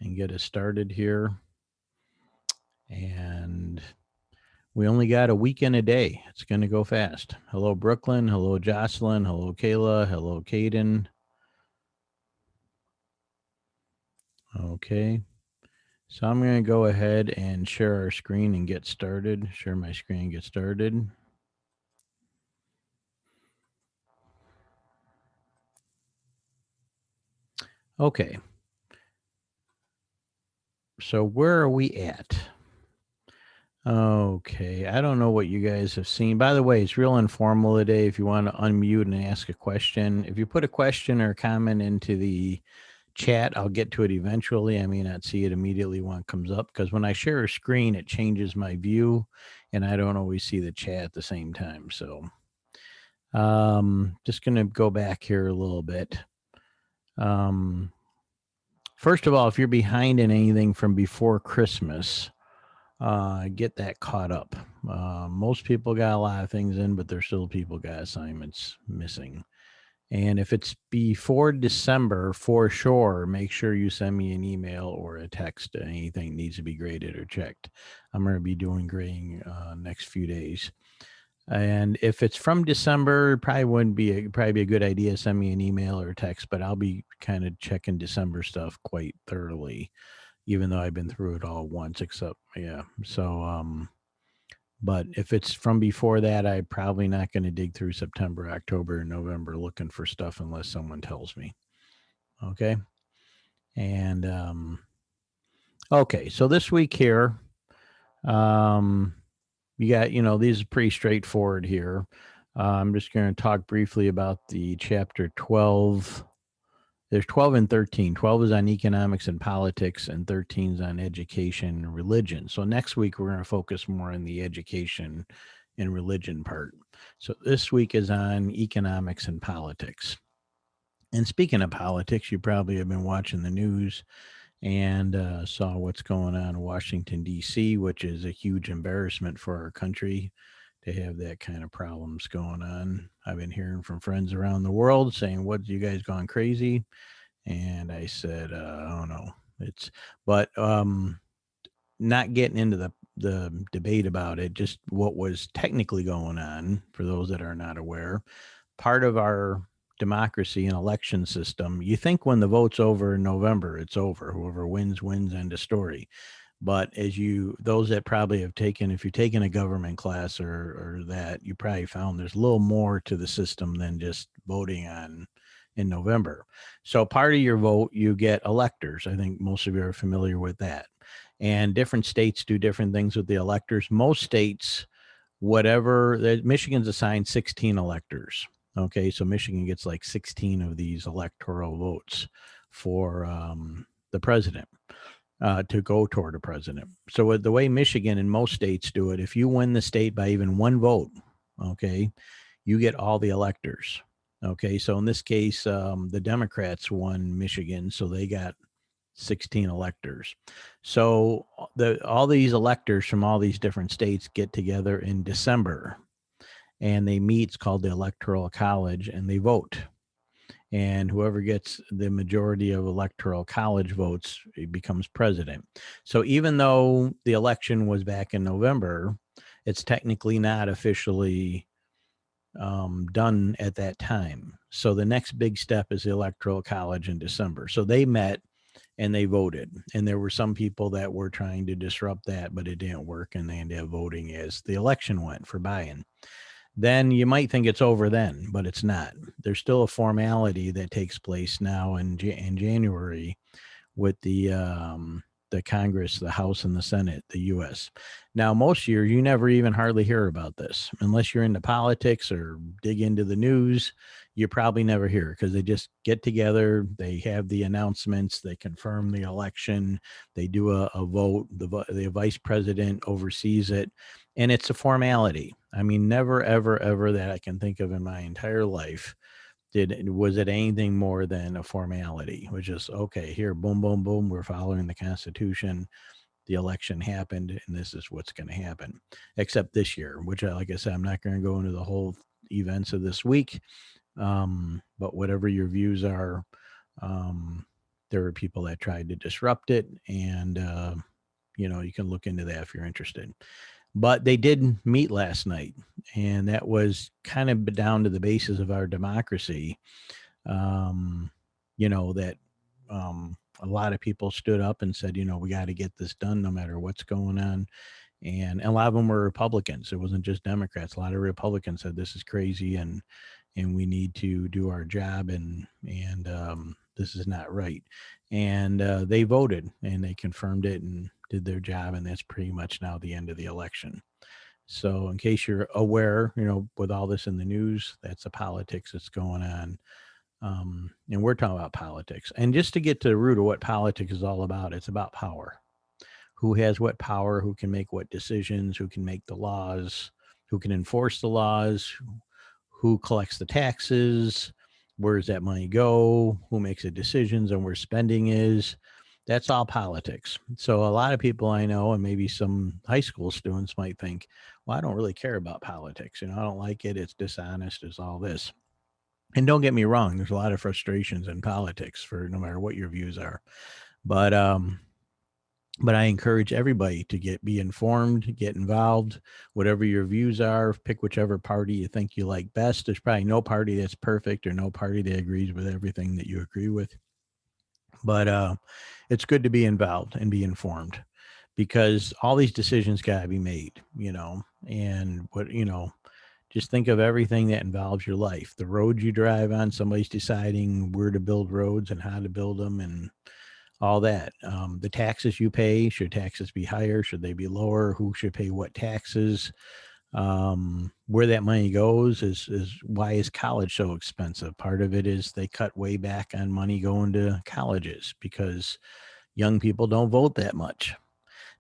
and get us started here. And we only got a week and a day. It's going to go fast. Hello, Brooklyn. Hello, Jocelyn. Hello, Kayla. Hello, Caden. Okay. So I'm going to go ahead and share our screen and get started. Share my screen and get started. Okay. So where are we at? Okay. I don't know what you guys have seen. By the way, it's real informal today. If you want to unmute and ask a question, if you put a question or comment into the chat, I'll get to it eventually. I may not see it immediately when it comes up because when I share a screen, it changes my view and I don't always see the chat at the same time. So just going to go back here a little bit. First of all, if you're behind in anything from before Christmas, get that caught up. Most people got a lot of things in, but there's still people got assignments missing. And if it's before December, for sure, make sure you send me an email or a text. Anything needs to be graded or checked. I'm going to be doing grading next few days. And if it's from December, probably be a good idea to send me an email or a text. But I'll be kind of checking December stuff quite thoroughly, even though I've been through it all once. Except yeah, so but if it's from before that, I'm probably not going to dig through September, October, and November looking for stuff unless someone tells me. Okay. And okay, so this week here, um, you got, these are pretty straightforward here. I'm just going to talk briefly about the chapter 12. There's 12 and 13. 12 is on economics and politics, and 13 is on education and religion. So next week, we're going to focus more on the education and religion part. So this week is on economics and politics. And speaking of politics, you probably have been watching the news and saw what's going on in Washington, D.C., which is a huge embarrassment for our country to have that kind of problems going on. I've been hearing from friends around the world saying, "What, you guys gone crazy?" And I said, I don't know. But not getting into the debate about it, just what was technically going on for those that are not aware. Part of our democracy and election system, you think when the vote's over in November, it's over. Whoever wins, wins, end of story. But those that probably have taken, if you've taken a government class or that, you probably found there's a little more to the system than just voting on in November. So part of your vote, you get electors. I think most of you are familiar with that. And different states do different things with the electors. Most states, Michigan's assigned 16 electors. Okay, so Michigan gets like 16 of these electoral votes for the president to go toward a president. So the way Michigan and most states do it, if you win the state by even one vote, okay, you get all the electors. Okay, so in this case, the Democrats won Michigan, so they got 16 electors. So all these electors from all these different states get together in December, and they meet. It's called the Electoral College, and they vote. And whoever gets the majority of electoral college votes becomes president. So even though the election was back in November, it's technically not officially done at that time. So the next big step is the electoral college in December. So they met and they voted. And there were some people that were trying to disrupt that, but it didn't work. And they ended up voting as the election went for Biden. Then you might think it's over then, but it's not. There's still a formality that takes place now in January with the Congress, the House, and the Senate, the U.S. Now, most years you never even hardly hear about this unless you're into politics or dig into the news. You probably never hear because they just get together, they have the announcements, they confirm the election, they do a vote, the vice president oversees it, and it's a formality. I mean, never, ever, ever that I can think of in my entire life was it anything more than a formality. It was just, okay, here, boom, boom, boom, we're following the Constitution. The election happened, and this is what's going to happen. Except this year, which, like I said, I'm not going to go into the whole events of this week. But whatever your views are, um, There were people that tried to disrupt it, and you can look into that if you're interested. But they did meet last night, and that was kind of down to the basis of our democracy. Um, that a lot of people stood up and said, we got to get this done no matter what's going on. And a lot of them were Republicans. It wasn't just Democrats. A lot of Republicans said this is crazy, and we need to do our job, and this is not right. And they voted and they confirmed it and did their job, and that's pretty much now the end of the election. So, in case you're aware, with all this in the news, that's the politics that's going on. And we're talking about politics. And just to get to the root of what politics is all about, it's about power. Who has what power, who can make what decisions, who can make the laws, who can enforce the laws, who collects the taxes, where does that money go, who makes the decisions on where spending is. That's all politics. So a lot of people I know, and maybe some high school students might think, well, I don't really care about politics. I don't like it. It's dishonest. It's all this. And don't get me wrong, there's a lot of frustrations in politics for no matter what your views are. But I encourage everybody to be informed, get involved, whatever your views are, pick whichever party you think you like best. There's probably no party that's perfect or no party that agrees with everything that you agree with. But it's good to be involved and be informed, because all these decisions got to be made, and just think of everything that involves your life. The roads you drive on, somebody's deciding where to build roads and how to build them, and all that. The taxes you pay, should taxes be higher? Should they be lower? Who should pay what taxes? Where that money goes is why is college so expensive? Part of it is they cut way back on money going to colleges because young people don't vote that much.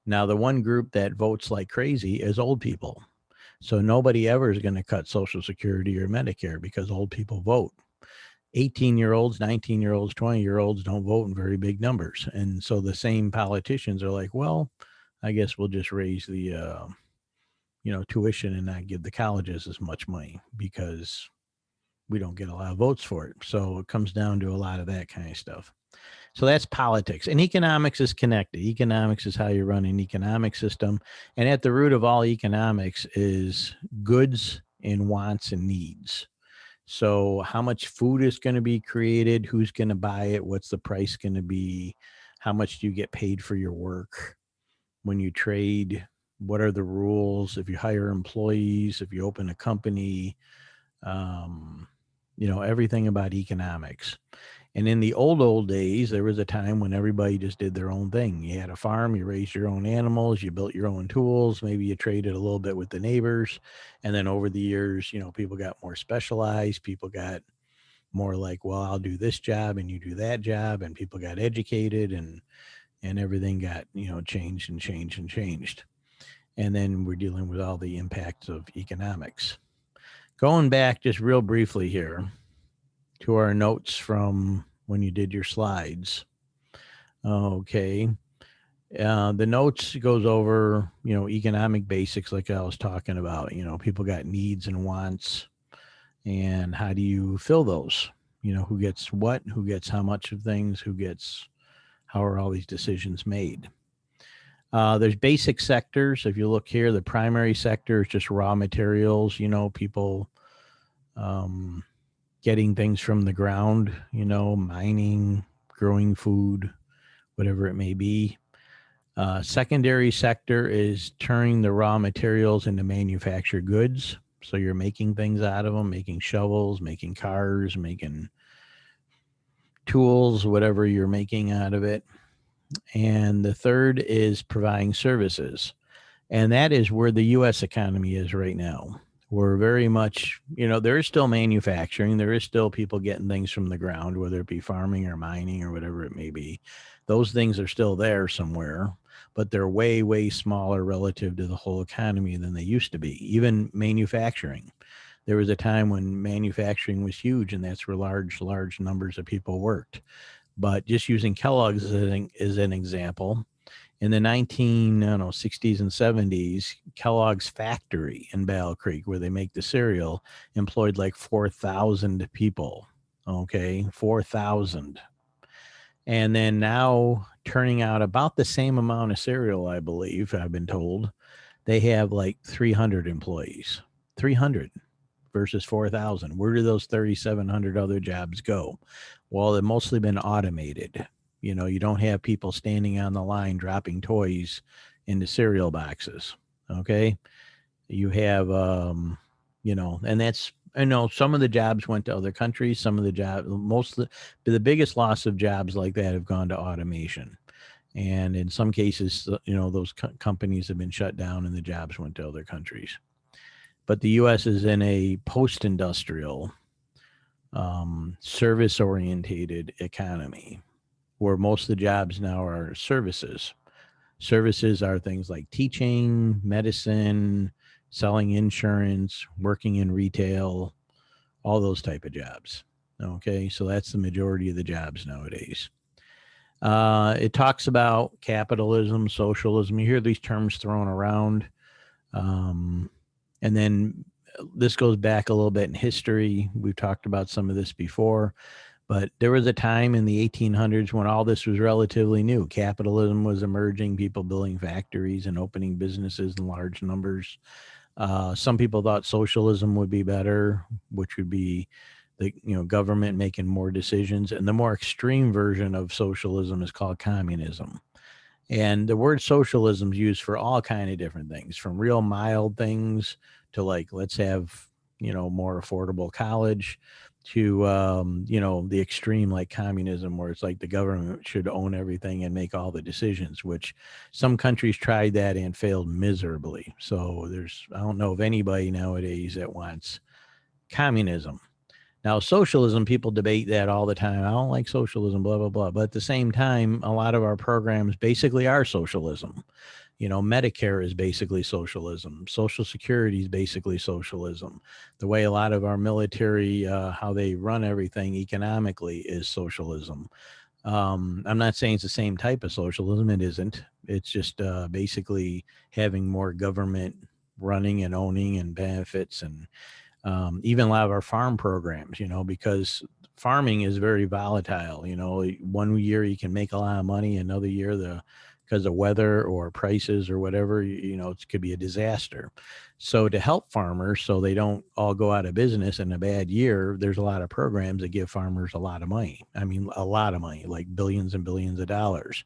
Now, the one group that votes like crazy is old people. So nobody ever is going to cut Social Security or Medicare because old people vote. 18-year-olds, 19-year-olds, 20-year-olds don't vote in very big numbers. And so the same politicians are like, well, I guess we'll just raise the, tuition and not give the colleges as much money because we don't get a lot of votes for it. So it comes down to a lot of that kind of stuff. So that's politics. And economics is connected. Economics is how you run an economic system. And at the root of all economics is goods and wants and needs. So how much food is going to be created? Who's going to buy it? What's the price going to be? How much do you get paid for your work? When you trade, what are the rules? If you hire employees, if you open a company, everything about economics. And in the old days, there was a time when everybody just did their own thing. You had a farm, you raised your own animals, you built your own tools, maybe you traded a little bit with the neighbors. And then over the years, people got more specialized. People got more like, well, I'll do this job and you do that job. And people got educated, and everything got, changed and changed and changed. And then we're dealing with all the impacts of economics. Going back just real briefly here to our notes from when you did your slides. Okay. The notes goes over, economic basics like I was talking about. People got needs and wants, and how do you fill those? Who gets what, who gets how much of things, how are all these decisions made? There's basic sectors. If you look here, the primary sector is just raw materials, people getting things from the ground, mining, growing food, whatever it may be. Secondary sector is turning the raw materials into manufactured goods. So you're making things out of them, making shovels, making cars, making tools, whatever you're making out of it. And the third is providing services. And that is where the U.S. economy is right now. We're very much, there is still manufacturing. There is still people getting things from the ground, whether it be farming or mining or whatever it may be. Those things are still there somewhere, but they're way, way smaller relative to the whole economy than they used to be. Even manufacturing. There was a time when manufacturing was huge, and that's where large, large numbers of people worked. But just using Kellogg's as an example, in the 1960s and 70s, Kellogg's factory in Battle Creek, where they make the cereal, employed like 4,000 people. Okay, 4,000. And then now turning out about the same amount of cereal, I believe, I've been told. They have like 300 employees. 300 versus 4,000. Where do those 3,700 other jobs go? Well, they've mostly been automated. You don't have people standing on the line dropping toys into cereal boxes. Okay. You have, and that's, I know some of the jobs went to other countries. Some of the jobs, most of the biggest loss of jobs like that have gone to automation. And in some cases, those companies have been shut down and the jobs went to other countries. But the U.S. is in a post-industrial, service-orientated economy where most of the jobs now are services. Services are things like teaching, medicine, selling insurance, working in retail, all those type of jobs. Okay, so that's the majority of the jobs nowadays. It talks about capitalism, socialism. You hear these terms thrown around. And then this goes back a little bit in history. We've talked about some of this before, but there was a time in the 1800s when all this was relatively new. Capitalism was emerging, people building factories and opening businesses in large numbers. Some people thought socialism would be better, which would be the government making more decisions. And the more extreme version of socialism is called communism. And the word socialism is used for all kind of different things, from real mild things to like, let's have, more affordable college to, the extreme like communism, where it's like the government should own everything and make all the decisions, which some countries tried that and failed miserably. So I don't know of anybody nowadays that wants communism. Now, socialism, people debate that all the time. I don't like socialism, blah, blah, blah. But at the same time, a lot of our programs basically are socialism. Medicare is basically socialism. Social Security is basically socialism. The way a lot of our military, how they run everything economically is socialism. I'm not saying it's the same type of socialism. It isn't. It's just basically having more government running and owning and benefits and even a lot of our farm programs, because farming is very volatile. One year you can make a lot of money, another year because of weather or prices or whatever, it could be a disaster. So to help farmers so they don't all go out of business in a bad year, there's a lot of programs that give farmers a lot of money. I mean, a lot of money, like billions and billions of dollars.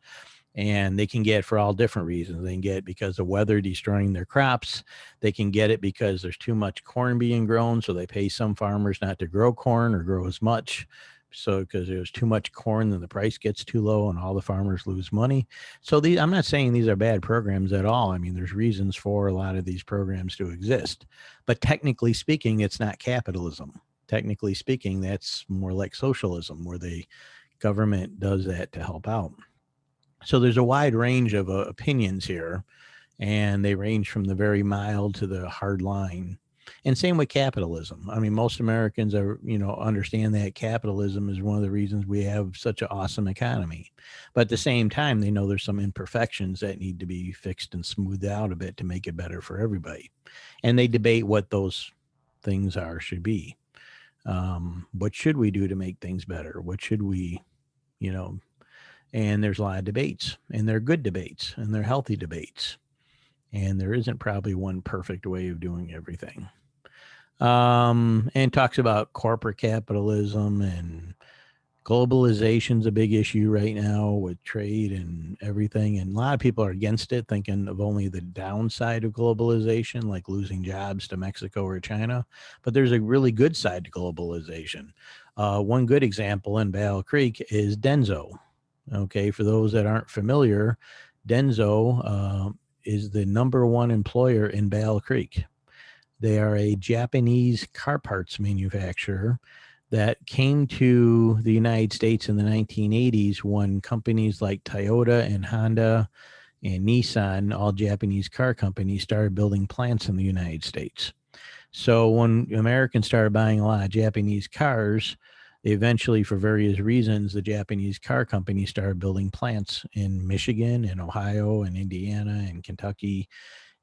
And they can get it for all different reasons. They can get it because of weather destroying their crops. They can get it because there's too much corn being grown, so they pay some farmers not to grow corn or grow as much. So because there's too much corn, then the price gets too low and all the farmers lose money. So I'm not saying these are bad programs at all. I mean, there's reasons for a lot of these programs to exist. But technically speaking, it's not capitalism. Technically speaking, that's more like socialism, where the government does that to help out. So there's a wide range of opinions here, and they range from the very mild to the hard line. And same with capitalism. I mean, most Americans understand that capitalism is one of the reasons we have such an awesome economy. But at the same time, they know there's some imperfections that need to be fixed and smoothed out a bit to make it better for everybody. And they debate what those things should be. What should we do to make things better? What should we, and there's a lot of debates, and they're good debates, and they're healthy debates. And there isn't probably one perfect way of doing everything. And talks about corporate capitalism, and globalization's a big issue right now with trade and everything. And a lot of people are against it, thinking of only the downside of globalization, like losing jobs to Mexico or China. But there's a really good side to globalization. One good example in Battle Creek is Denso. Okay, for those that aren't familiar, Denso is the number one employer in Battle Creek. They are a Japanese car parts manufacturer that came to the United States in the 1980s when companies like Toyota and Honda and Nissan, all Japanese car companies, started building plants in the United States. So when Americans started buying a lot of Japanese cars, eventually, for various reasons, the Japanese car companies started building plants in Michigan and Ohio and Indiana and Kentucky.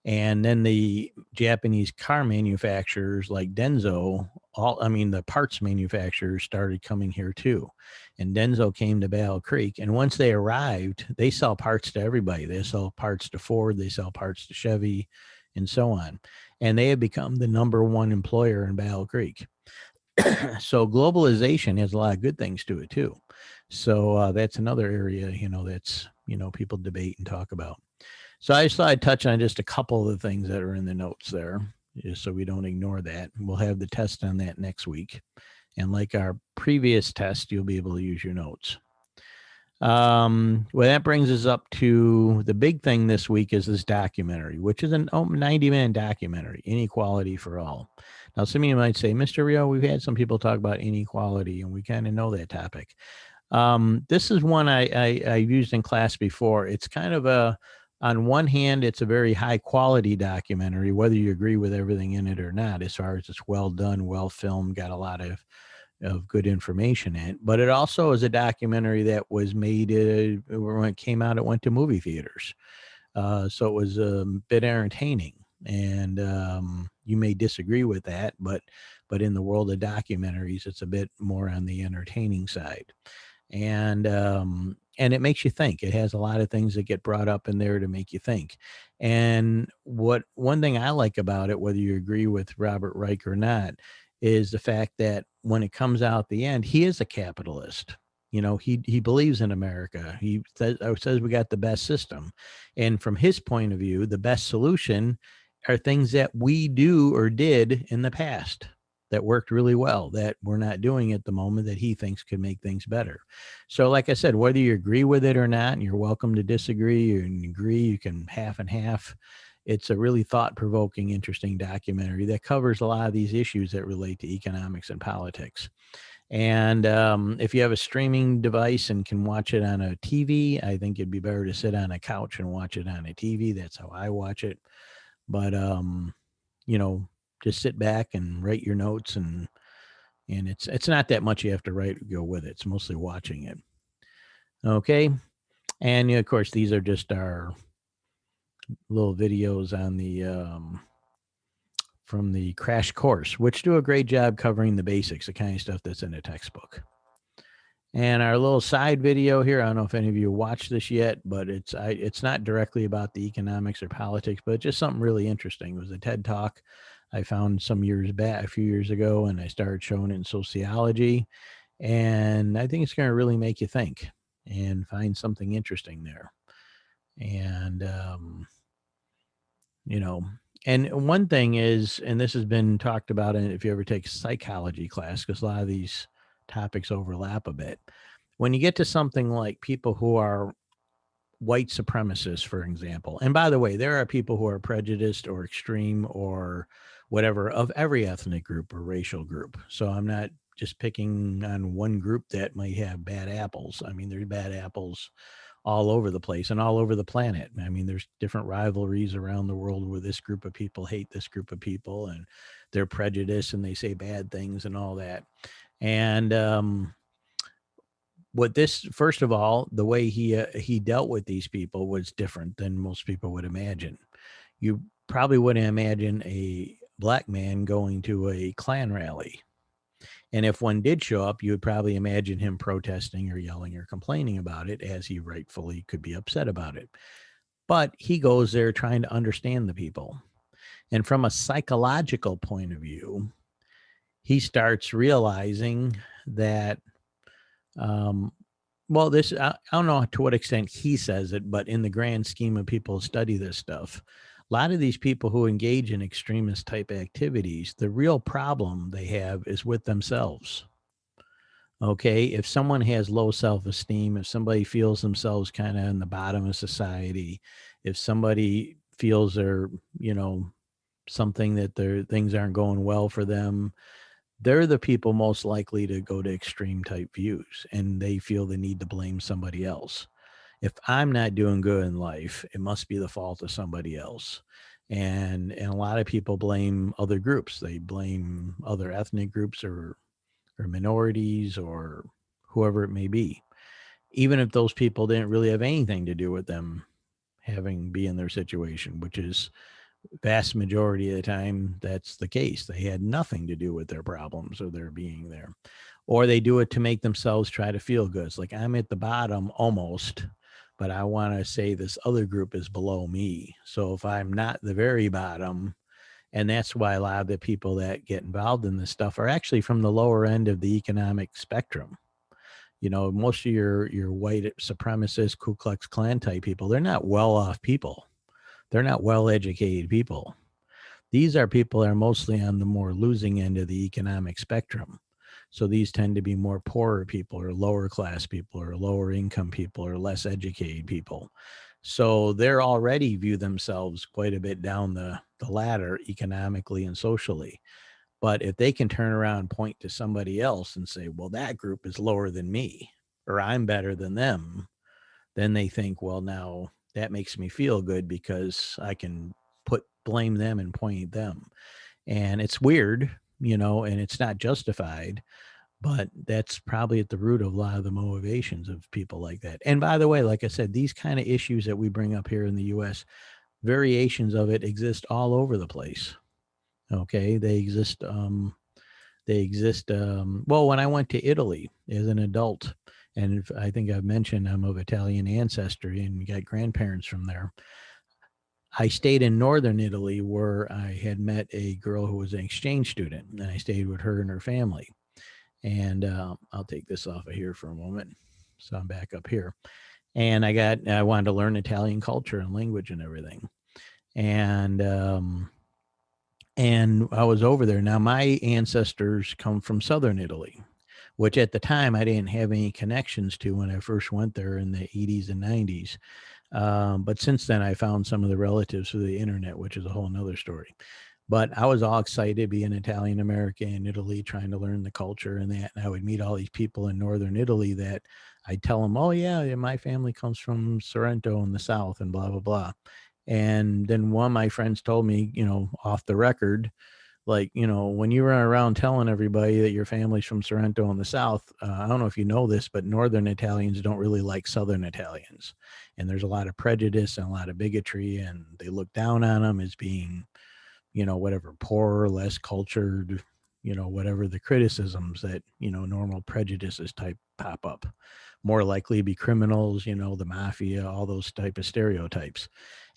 And then the Japanese car manufacturers like Denso, the parts manufacturers started coming here too. And Denso came to Battle Creek. And once they arrived, they sell parts to everybody. They sell parts to Ford, they sell parts to Chevy, and so on. And they have become the number one employer in Battle Creek. So globalization has a lot of good things to it too. So that's another area, that's, people debate and talk about. So I just thought I'd touch on just a couple of the things that are in the notes there, just so we don't ignore that. We'll have the test on that next week. And like our previous test, you'll be able to use your notes. Well, that brings us up to the big thing this week is this documentary, which is a 90-minute documentary, Inequality for All. Now, some of you might say, Mr. Rio, we've had some people talk about inequality, and we kind of know that topic. This is one I used in class before. It's kind of on one hand, it's a very high quality documentary, whether you agree with everything in it or not, as far as it's well done, well filmed, got a lot of good information in it. But it also is a documentary that was made when it came out, it went to movie theaters. So it was a bit entertaining. And you may disagree with that, but in the world of documentaries, it's a bit more on the entertaining side. And it makes you think. It has a lot of things that get brought up in there to make you think. And one thing I like about it, whether you agree with Robert Reich or not, is the fact that when it comes out at the end, he is a capitalist. He believes in America. He says we got the best system, and from his point of view, the best solution are things that we do or did in the past that worked really well that we're not doing at the moment that he thinks could make things better. So like I said, whether you agree with it or not, and you're welcome to disagree, or agree, you can half and half. It's a really thought-provoking, interesting documentary that covers a lot of these issues that relate to economics and politics. And if you have a streaming device and can watch it on a TV, I think it'd be better to sit on a couch and watch it on a TV. That's how I watch it. But just sit back and write your notes, and it's not that much you have to write or go with it. It's mostly watching it. Okay. And of course, these are just our little videos on the from the crash course, which do a great job covering the basics, the kind of stuff that's in a textbook. And our little side video here, I don't know if any of you watched this yet, but it's not directly about the economics or politics, but just something really interesting. It was a TED Talk I found some years back, a few years ago, and I started showing it in sociology. And I think it's going to really make you think and find something interesting there. And, and one thing is, and this has been talked about if you ever take a psychology class, because a lot of these topics overlap a bit. When you get to something like people who are white supremacists, for example, and by the way, there are people who are prejudiced or extreme or whatever of every ethnic group or racial group. So I'm not just picking on one group that might have bad apples. I mean, there's bad apples all over the place and all over the planet. I mean, there's different rivalries around the world where this group of people hate this group of people and they're prejudiced and they say bad things and all that. And first of all, the way he dealt with these people was different than most people would imagine. You probably wouldn't imagine a black man going to a Klan rally. And if one did show up, you would probably imagine him protesting or yelling or complaining about it, as he rightfully could be upset about it. But he goes there trying to understand the people. And from a psychological point of view, he starts realizing that, I don't know to what extent he says it, but in the grand scheme of people who study this stuff, a lot of these people who engage in extremist type activities, the real problem they have is with themselves. Okay, if someone has low self-esteem, if somebody feels themselves kind of in the bottom of society, if somebody feels they're, something that their things aren't going well for them, they're the people most likely to go to extreme type views, and they feel the need to blame somebody else. If I'm not doing good in life, it must be the fault of somebody else. And a lot of people blame other groups. They blame other ethnic groups or minorities or whoever it may be, even if those people didn't really have anything to do with them be in their situation, which is Vast majority of the time, that's the case. They had nothing to do with their problems or their being there. Or they do it to make themselves try to feel good. It's like, I'm at the bottom almost, but I want to say this other group is below me. So if I'm not the very bottom, and that's why a lot of the people that get involved in this stuff are actually from the lower end of the economic spectrum. Most of your white supremacist Ku Klux Klan type people, they're not well off people. They're not well educated people. These are people that are mostly on the more losing end of the economic spectrum. So these tend to be more poorer people or lower class people or lower income people or less educated people. So they're already view themselves quite a bit down the ladder economically and socially. But if they can turn around and point to somebody else and say, well, that group is lower than me or I'm better than them, then they think, well, now that makes me feel good because I can blame them and point at them. And it's weird, and it's not justified, but that's probably at the root of a lot of the motivations of people like that. And by the way, like I said, these kind of issues that we bring up here in the US, variations of it exist all over the place. Okay. Well, when I went to Italy as an adult, and I think I've mentioned I'm of Italian ancestry and got grandparents from there. I stayed in northern Italy where I had met a girl who was an exchange student, and I stayed with her and her family. And I'll take this off of here for a moment. So I'm back up here. And I wanted to learn Italian culture and language and everything. And I was over there. Now, my ancestors come from southern Italy, which at the time I didn't have any connections to when I first went there in the 80s and 90s. But since then, I found some of the relatives through the internet, which is a whole nother story. But I was all excited to be an Italian American in Italy, trying to learn the culture and that. And I would meet all these people in northern Italy that I'd tell them, oh, yeah, my family comes from Sorrento in the south and blah, blah, blah. And then one of my friends told me, off the record, like, when you run around telling everybody that your family's from Sorrento in the South, I don't know if you know this, but Northern Italians don't really like Southern Italians. And there's a lot of prejudice and a lot of bigotry, and they look down on them as being, whatever, poorer, less cultured, whatever the criticisms that, normal prejudices type pop up. More likely to be criminals, the mafia, all those type of stereotypes.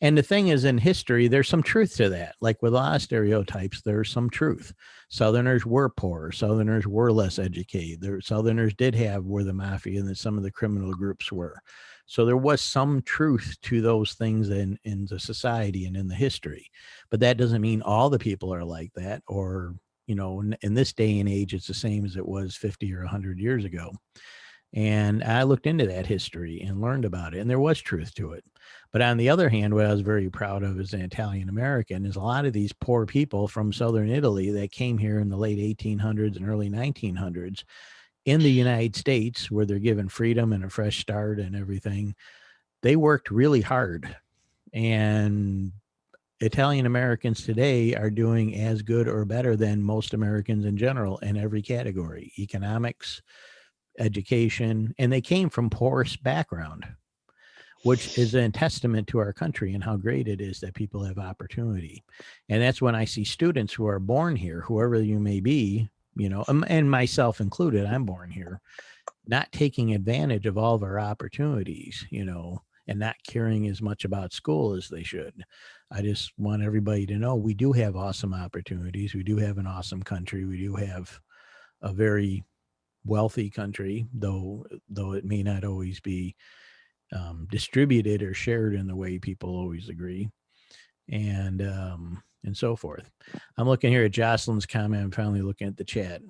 And the thing is, in history, there's some truth to that. Like with a lot of stereotypes, there's some truth. Southerners were poor. Southerners were less educated. Southerners did have where the mafia and some of the criminal groups were. So there was some truth to those things in the society and in the history. But that doesn't mean all the people are like that, or, in this day and age, it's the same as it was 50 or 100 years ago. And I looked into that history and learned about it, and there was truth to it. But on the other hand, what I was very proud of as an Italian American is a lot of these poor people from southern Italy that came here in the late 1800s and early 1900s in the United States, where they're given freedom and a fresh start and everything. They worked really hard. And Italian Americans today are doing as good or better than most Americans in general in every category: economics, education, and they came from poorest background, which is a testament to our country and how great it is that people have opportunity. And that's when I see students who are born here, whoever you may be, and myself included, I'm born here, not taking advantage of all of our opportunities, and not caring as much about school as they should. I just want everybody to know we do have awesome opportunities. We do have an awesome country. We do have a very wealthy country, though it may not always be distributed or shared in the way people always agree, and so forth. I'm looking here at Jocelyn's comment. I'm finally looking at the chat,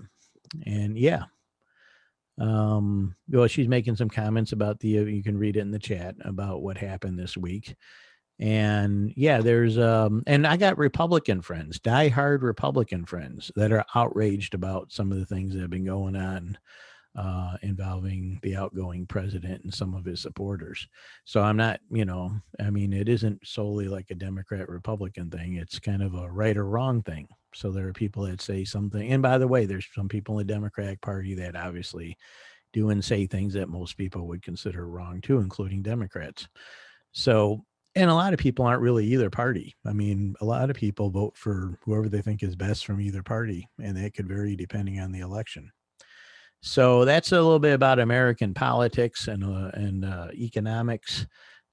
and yeah, well, she's making some comments about you can read it in the chat about what happened this week. And yeah, there's and I got Republican friends, diehard Republican friends, that are outraged about some of the things that have been going on involving the outgoing president and some of his supporters. So I'm not, it isn't solely like a Democrat Republican thing. It's kind of a right or wrong thing. So there are people that say something. And by the way, there's some people in the Democratic Party that obviously do and say things that most people would consider wrong too, including Democrats. So And a lot of people aren't really either party. I mean, a lot of people vote for whoever they think is best from either party, and that could vary depending on the election. So that's a little bit about American politics and economics.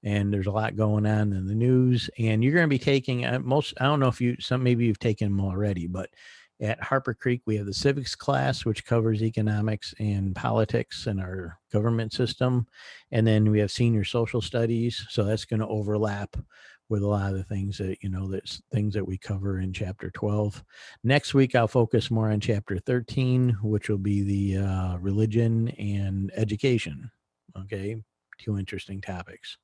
And there's a lot going on in the news. And you're going to be taking most. I don't know if maybe you've taken them already, but at Harper Creek we have the civics class, which covers economics and politics in our government system, and then we have senior social studies. So that's going to overlap with a lot of the things that's things that we cover in chapter 12. Next week, I'll focus more on chapter 13, which will be the religion and education. Okay, two interesting topics.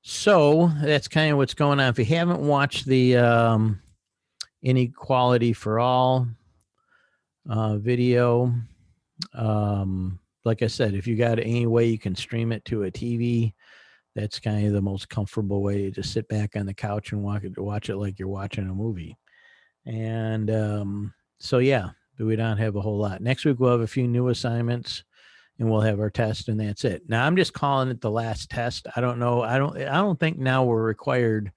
So that's kind of what's going on. If you haven't watched the Inequality for All video, like I said, if you got any way you can stream it to a TV, that's kind of the most comfortable way to just sit back on the couch and watch it like you're watching a movie. And so, yeah, we don't have a whole lot. Next week, we'll have a few new assignments and we'll have our test, and that's it. Now, I'm just calling it the last test. I don't know. I don't think now we're required.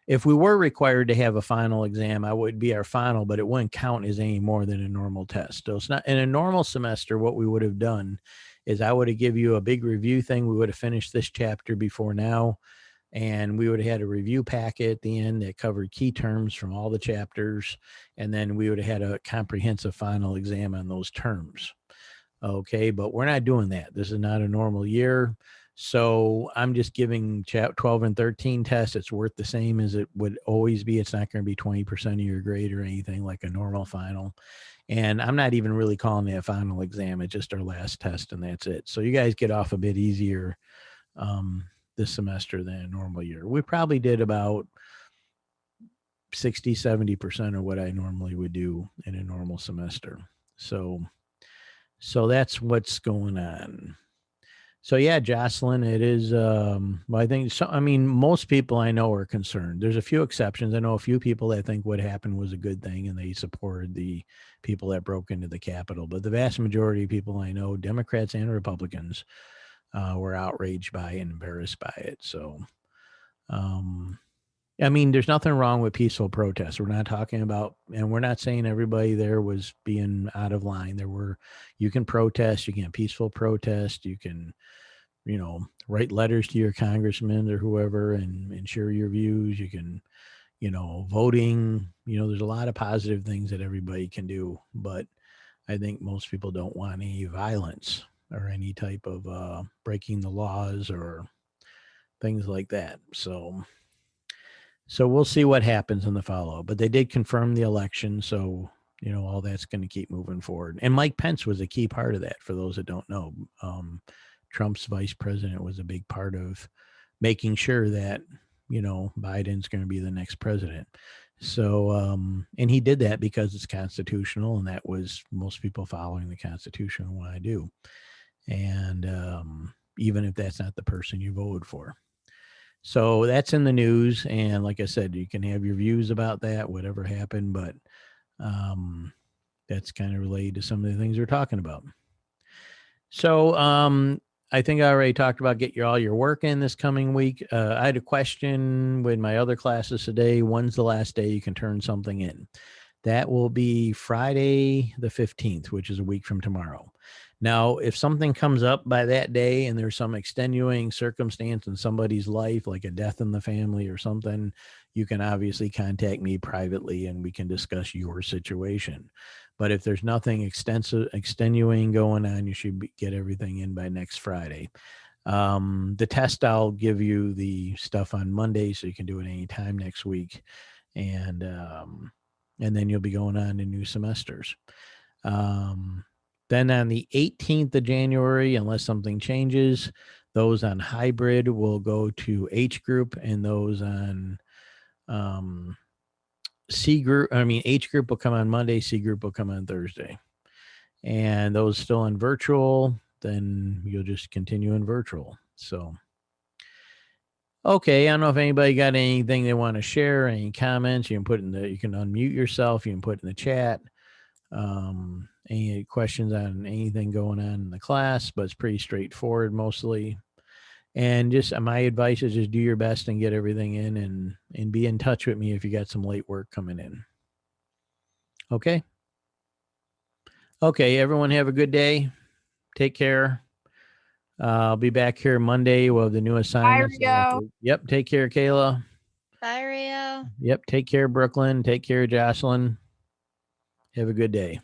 If we were required to have a final exam, I would be our final, but it wouldn't count as any more than a normal test. So it's not in a normal semester. What we would have done is I would have give you a big review thing. We would have finished this chapter before now, and we would have had a review packet at the end that covered key terms from all the chapters, and then we would have had a comprehensive final exam on those terms. Okay, but we're not doing that. This is not a normal year. So I'm just giving 12 and 13 tests. It's worth the same as it would always be. It's not going to be 20% of your grade or anything like a normal final. And I'm not even really calling it a final exam. It's just our last test, and that's it. So you guys get off a bit easier this semester than a normal year. We probably did about 60-70% of what I normally would do in a normal semester. So that's what's going on. So yeah, Jocelyn, it is. I think so. I mean, most people I know are concerned. There's a few exceptions. I know a few people that think what happened was a good thing and they supported the people that broke into the Capitol. But the vast majority of people I know, Democrats and Republicans, were outraged by and embarrassed by it. So, I mean, there's nothing wrong with peaceful protests. We're not talking about, and we're not saying everybody there was being out of line. You can protest, you can peaceful protest, you can, write letters to your congressman or whoever and share your views. You can, voting, there's a lot of positive things that everybody can do. But I think most people don't want any violence or any type of breaking the laws or things like that. So we'll see what happens in the follow-up. But they did confirm the election, so all that's going to keep moving forward. And Mike Pence was a key part of that. For those that don't know, Trump's vice president was a big part of making sure that Biden's going to be the next president. So and he did that because it's constitutional, and that was most people following the Constitution want to do. And even if that's not the person you voted for. So that's in the news, and like I said, you can have your views about that, whatever happened, but that's kind of related to some of the things we're talking about. So I think I already talked about get all your work in this coming week. I had a question with my other classes today. When's the last day you can turn something in? That will be Friday the 15th, which is a week from tomorrow. Now, if something comes up by that day and there's some extenuating circumstance in somebody's life, like a death in the family or something, you can obviously contact me privately and we can discuss your situation. But if there's nothing extenuating going on, you should get everything in by next Friday. The test, I'll give you the stuff on Monday, so you can do it anytime next week. And then you'll be going on to new semesters. Then on the 18th of January, unless something changes, those on hybrid will go to H group, and those on H group will come on Monday, C group will come on Thursday. And those still in virtual, then you'll just continue in virtual. So, okay, I don't know if anybody got anything they want to share, any comments. You can unmute yourself, you can put in the chat. Any questions on anything going on in the class, but it's pretty straightforward mostly. And just my advice is just do your best and get everything in, and be in touch with me if you got some late work coming in. Okay. Okay. Everyone have a good day. Take care. I'll be back here Monday. We'll have the new assignments. Yep. Take care, Kayla. Bye, Rio. Yep. Take care, Brooklyn. Take care, Jocelyn. Have a good day.